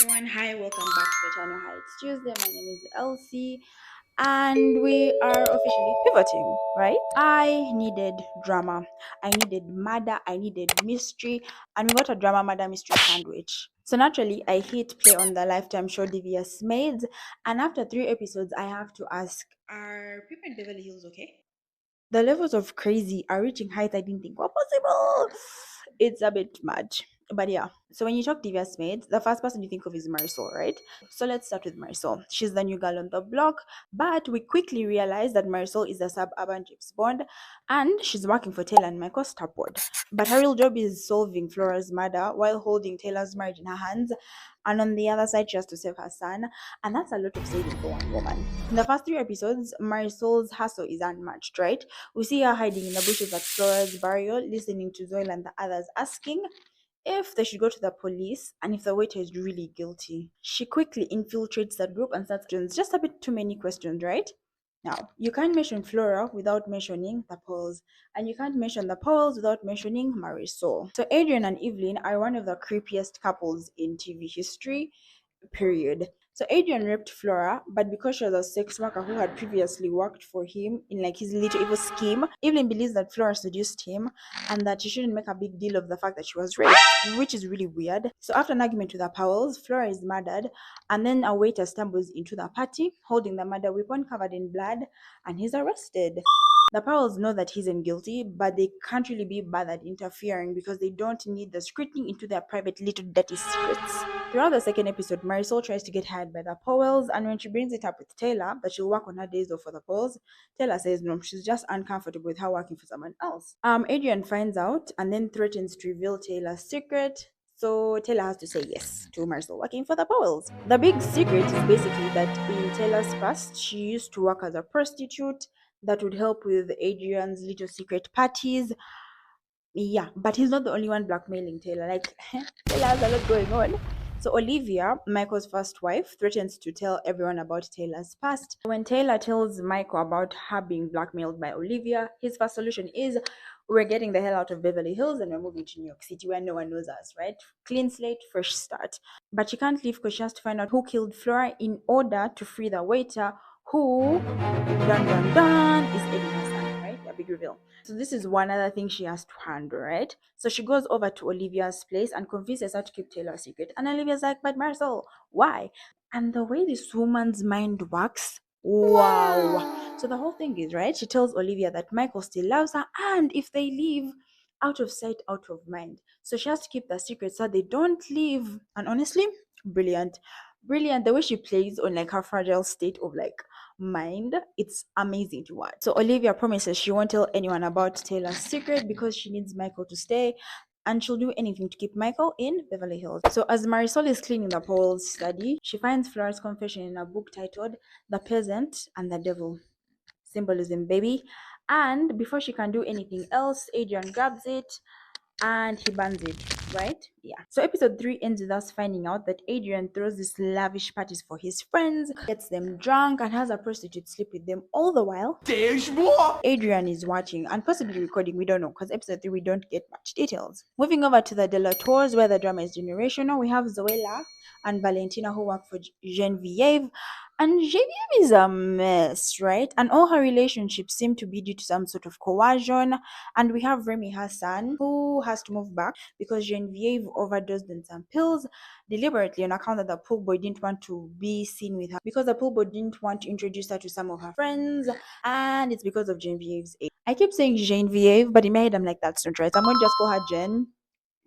everyone. Hi, welcome back to the channel. Hi, it's Tuesday. My name is Elsie, and we are officially pivoting, right? I needed drama, I needed murder, I needed mystery, and we got a drama murder mystery sandwich. So naturally, I hit play on the Lifetime show Devious Maids, and after 3 episodes, I have to ask: Are people in Beverly Hills okay? The levels of crazy are reaching heights I didn't think were possible. It's a bit much. But yeah, so when you talk Devious Maids, the first person you think of is Marisol, right? So let's start with Marisol. She's the new girl on the block, but we quickly realize that Marisol is a suburban James Bond and she's working for Taylor and Michael Starport. But her real job is solving Flora's murder while holding Taylor's marriage in her hands. And on the other side, she has to save her son. And that's a lot of saving for one woman. In the first 3 episodes, Marisol's hustle is unmatched, right? We see her hiding in the bushes at Flora's burial, listening to Zoil and the others asking if they should go to the police and if the waiter is really guilty. She quickly infiltrates that group and starts questions. Just a bit too many questions, right? Now, you can't mention Flora without mentioning the Pauls, and you can't mention the Pauls without mentioning Marisol. So, Adrian and Evelyn are one of the creepiest couples in TV history, period. So Adrian raped Flora, but because she was a sex worker who had previously worked for him in like his little evil scheme, Evelyn believes that Flora seduced him and that she shouldn't make a big deal of the fact that she was raped, which is really weird. So after an argument with the Powells, Flora is murdered, and then a waiter stumbles into the party holding the murder weapon covered in blood, and he's arrested. The Powells know that he's guilty, but they can't really be bothered interfering because they don't need the scrutiny into their private little dirty secrets. Throughout the second episode, Marisol tries to get hired by the Powells, and when she brings it up with Taylor that she'll work on her days off for the Powells, Taylor says no, she's just uncomfortable with her working for someone else. Adrian finds out and then threatens to reveal Taylor's secret. So Taylor has to say yes to Marisol working for the Powells. The big secret is basically that in Taylor's past, she used to work as a prostitute that would help with Adrian's little secret parties. Yeah, but he's not the only one blackmailing Taylor. Like, Taylor has a lot going on. So Olivia, Michael's first wife, threatens to tell everyone about Taylor's past. When Taylor tells Michael about her being blackmailed by Olivia, his first solution is we're getting the hell out of Beverly Hills and we're moving to New York City where no one knows us, right? Clean slate, fresh start. But she can't leave because she has to find out who killed Flora in order to free the waiter who, dun dun dun, is Eddie Hassan, right? A big reveal. So this is one other thing she has to handle, right? So she goes over to Olivia's place and convinces her to keep Taylor's secret. And Olivia's like, but Marisol, why? And the way this woman's mind works, wow. So the whole thing is, right? She tells Olivia that Michael still loves her, and if they leave, out of sight, out of mind. So she has to keep the secret so they don't leave. And honestly, brilliant. Brilliant. The way she plays on like her fragile state of like mind, it's amazing to watch. So Olivia promises she won't tell anyone about Taylor's secret because she needs Michael to stay, and she'll do anything to keep Michael in Beverly Hills. So as Marisol is cleaning the Paul's study, she finds Flora's confession in a book titled The Peasant and the Devil. Symbolism, baby. And before she can do anything else, Adrian grabs it and he burns it, right? Yeah. So episode 3 ends with us finding out that Adrian throws these lavish parties for his friends, gets them drunk, and has a prostitute sleep with them all the while. Adrian is watching and possibly recording, we don't know, because episode 3 we don't get much details. Moving over to the Delacours, where the drama is generational, we have Zoella and Valentina who work for Genevieve. And Genevieve is a mess, right? And all her relationships seem to be due to some sort of coercion. And we have Remy Hassan, who has to move back because Genevieve overdosed on some pills deliberately on account that the pool boy didn't want to be seen with her because the pool boy didn't want to introduce her to some of her friends, and it's because of Genevieve's age. I keep saying Genevieve, but in my head I'm like, that's not right. I'm going to just call her Jen.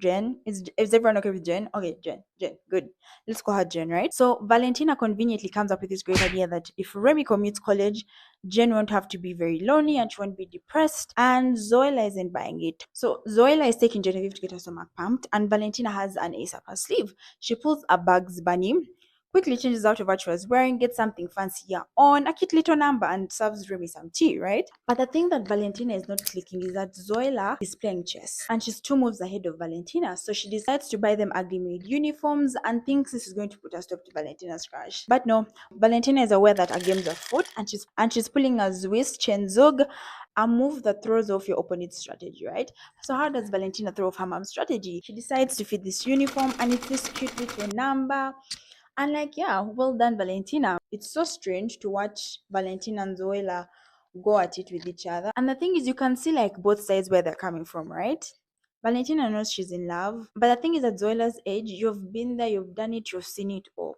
Jen? Is everyone okay with Jen? Okay, Jen, good. Let's call her Jen, right? So Valentina conveniently comes up with this great idea that if Remy commutes college, Jen won't have to be very lonely and she won't be depressed, and Zoila isn't buying it. So Zoila is taking Genevieve to get her stomach pumped, and Valentina has an ace up her sleeve. She pulls a Bugs Bunny, quickly changes out of what she was wearing, gets something fancier on, a cute little number, and serves Remy some tea, right? But the thing that Valentina is not clicking is that Zoila is playing chess and she's 2 moves ahead of Valentina. So she decides to buy them ugly made uniforms and thinks this is going to put a stop to Valentina's crush. But no, Valentina is aware that her game's afoot and she's pulling a Swiss Chenzug, a move that throws off your opponent's strategy, right? So how does Valentina throw off her mom's strategy? She decides to fit this uniform and it's this cute little number. And like, yeah, well done, Valentina. It's so strange to watch Valentina and Zoila go at it with each other. And the thing is, you can see like both sides where they're coming from, right? Valentina knows she's in love, but the thing is, at Zoila's age, you've been there, you've done it, you've seen it all.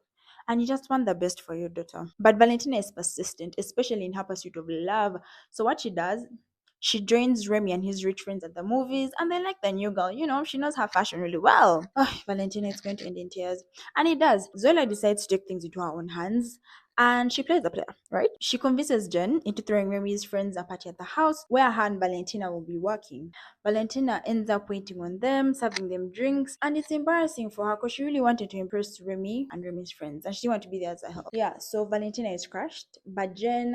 And you just want the best for your daughter. But Valentina is persistent, especially in her pursuit of love. So what she does, she joins Remy and his rich friends at the movies, and they like the new girl. You know, she knows her fashion really well. Oh, Valentina is going to end in tears. And it does. Zoila decides to take things into her own hands, and she plays the player, right? She convinces Jen into throwing Remy's friends a party at the house where her and Valentina will be working. Valentina ends up waiting on them, serving them drinks, and it's embarrassing for her because she really wanted to impress Remy and Remy's friends, and she didn't want to be there as a help. Yeah, so Valentina is crushed, but Jen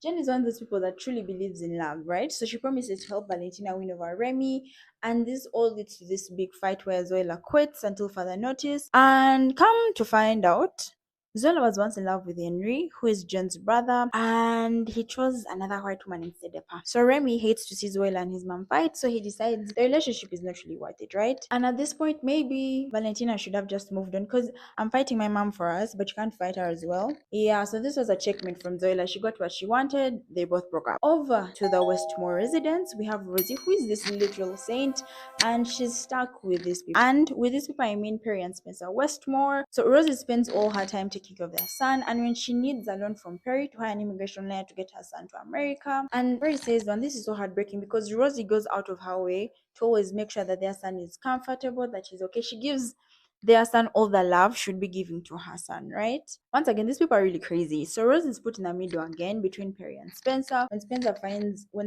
is one of those people that truly believes in love, right? So she promises to help Valentina win over Remy, and this all leads to this big fight where Zoila quits until further notice. And come to find out, Zola was once in love with Henry, who is Jen's brother, and he chose another white woman instead of her. So Remy hates to see Zola and his mom fight, so he decides the relationship is not really worth it, right? And at this point, maybe Valentina should have just moved on because I'm fighting my mom for us, but you can't fight her as well. Yeah, so this was a checkmate from Zoila. She got what she wanted, they both broke up. Over to the Westmore residence, we have Rosie, who is this literal saint, and she's stuck with these people. And with these people, I mean Perry and Spencer Westmore. So Rosie spends all her time taking care of their son, and when she needs a loan from Perry to hire an immigration lawyer to get her son to America, and Perry says, "Man, this is so heartbreaking because Rosie goes out of her way to always make sure that their son is comfortable, that he's okay. She gives their son all the love should be given to her son, right? Once again, these people are really crazy. So Rose is put in the middle again between Perry and Spencer. When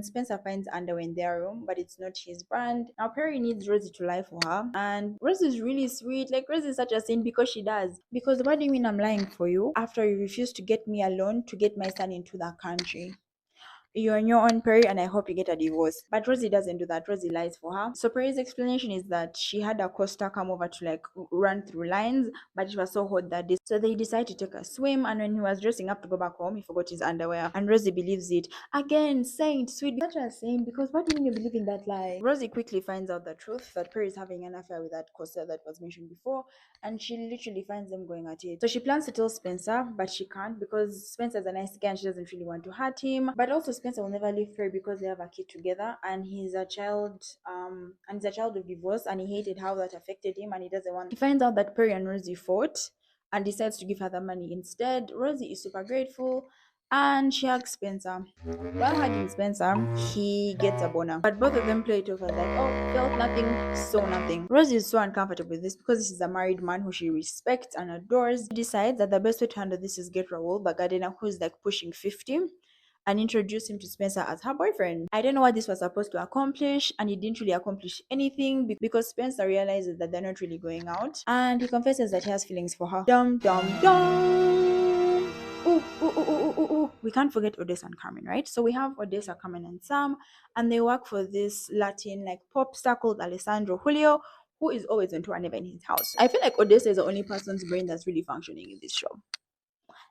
Spencer finds underwear in their room, but it's not his brand. Now Perry needs Rosie to lie for her, and Rose is really sweet. Like Rose is such a saint because she does. Because what do you mean I'm lying for you after you refuse to get me a loan to get my son into that country? You're on your own, Perry, and I hope you get a divorce. But Rosie doesn't do that. Rosie lies for her. So Perry's explanation is that she had a coaster come over to like run through lines, but it was so hot that day. So they decided to take a swim, and when he was dressing up to go back home, he forgot his underwear. And Rosie believes it. Again, saint, sweet, such a saint, because what do you mean you believe in that lie? Rosie quickly finds out the truth that Perry is having an affair with that coaster that was mentioned before, and she literally finds them going at it. So she plans to tell Spencer, but she can't because Spencer's a nice guy and she doesn't really want to hurt him. But also Spencer will never leave Perry because they have a kid together, and he's a child of divorce, and he hated how that affected him, and he doesn't want. He finds out that Perry and Rosie fought and decides to give her the money instead. Rosie is super grateful, and she hugs Spencer. While hugging Spencer, he gets a boner. But both of them play it off as like, oh, felt nothing, saw nothing. Rosie is so uncomfortable with this because this is a married man who she respects and adores. She decides that the best way to handle this is get Raoul, the gardener who is like pushing 50, and introduce him to Spencer as her boyfriend. I don't know what this was supposed to accomplish, and it didn't really accomplish anything because Spencer realizes that they're not really going out, and he confesses that he has feelings for her. Dum dum dum. Ooh, ooh, ooh, ooh, ooh, ooh. We can't forget Odessa and Carmen, right? So we have Odessa, Carmen, and Sam, and they work for this Latin like pop star called Alessandro Julio, who is always on tour and never in his house. I feel like Odessa is the only person's brain that's really functioning in this show.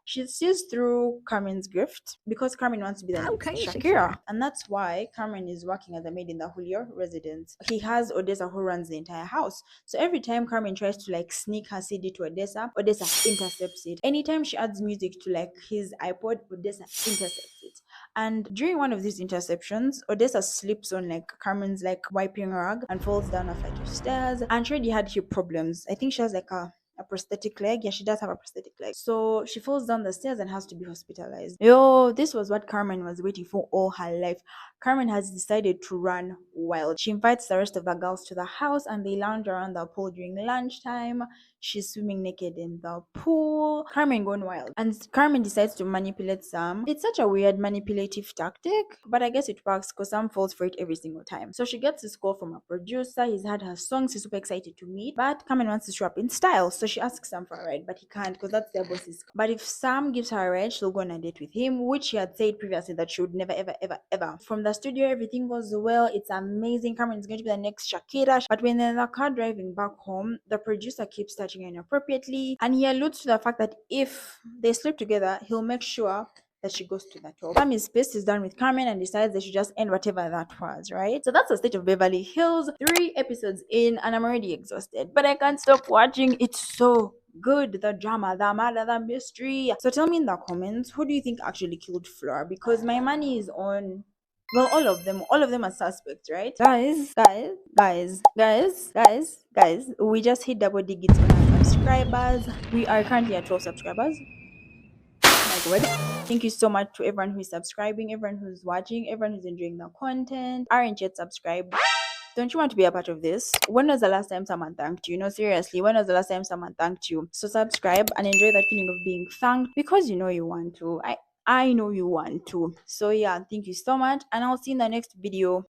She sees through Carmen's gift because Carmen wants to be the next Shakira. And that's why Carmen is working as a maid in the Julio residence. He has Odessa who runs the entire house. So every time Carmen tries to like sneak her CD to Odessa, Odessa intercepts it. Anytime she adds music to like his iPod, Odessa intercepts it. And during one of these interceptions, Odessa slips on like Carmen's like wiping rug and falls down a flight of stairs. And she already had hip problems. I think she has like a prosthetic leg. Yeah, she does have a prosthetic leg. So she falls down the stairs and has to be hospitalized. Yo, this was what Carmen was waiting for all her life. Carmen has decided to run wild. She invites the rest of the girls to the house and they lounge around the pool during lunchtime. She's swimming naked in the pool. Carmen gone wild. And Carmen decides to manipulate Sam. It's such a weird manipulative tactic, but I guess it works because Sam falls for it every single time. So she gets this call from a producer. He's had her songs. He's super excited to meet. But Carmen wants to show up in style. So she asks Sam for a ride, but he can't because that's their boss's. But if Sam gives her a ride, she'll go on a date with him, which she had said previously that she would never, ever, ever, ever. From the studio, everything goes well. It's amazing. Carmen is going to be the next Shakira. But when they're in the car driving back home, the producer keeps touching her inappropriately. And he alludes to the fact that if they sleep together, he'll make sure that she goes to the top. Sam is pissed, is done with Carmen, and decides they should just end whatever that was, right? So that's the state of Beverly Hills. 3 episodes in, and I'm already exhausted. But I can't stop watching. It's so good, the drama, the murder, the mystery. So tell me in the comments, who do you think actually killed Flora? Because my money is on, well, all of them are suspects, right? Guys, we just hit double digits on our subscribers. We are currently at 12 subscribers. Oh my god. Thank you so much to everyone who's subscribing, everyone who's watching, everyone who's enjoying the content. Aren't yet subscribed? Don't you want to be a part of this? When was the last time someone thanked you? No, seriously, when was the last time someone thanked you? So subscribe and enjoy that feeling of being thanked because you know you want to. I know you want to. So yeah, thank you so much, and I'll see you in the next video.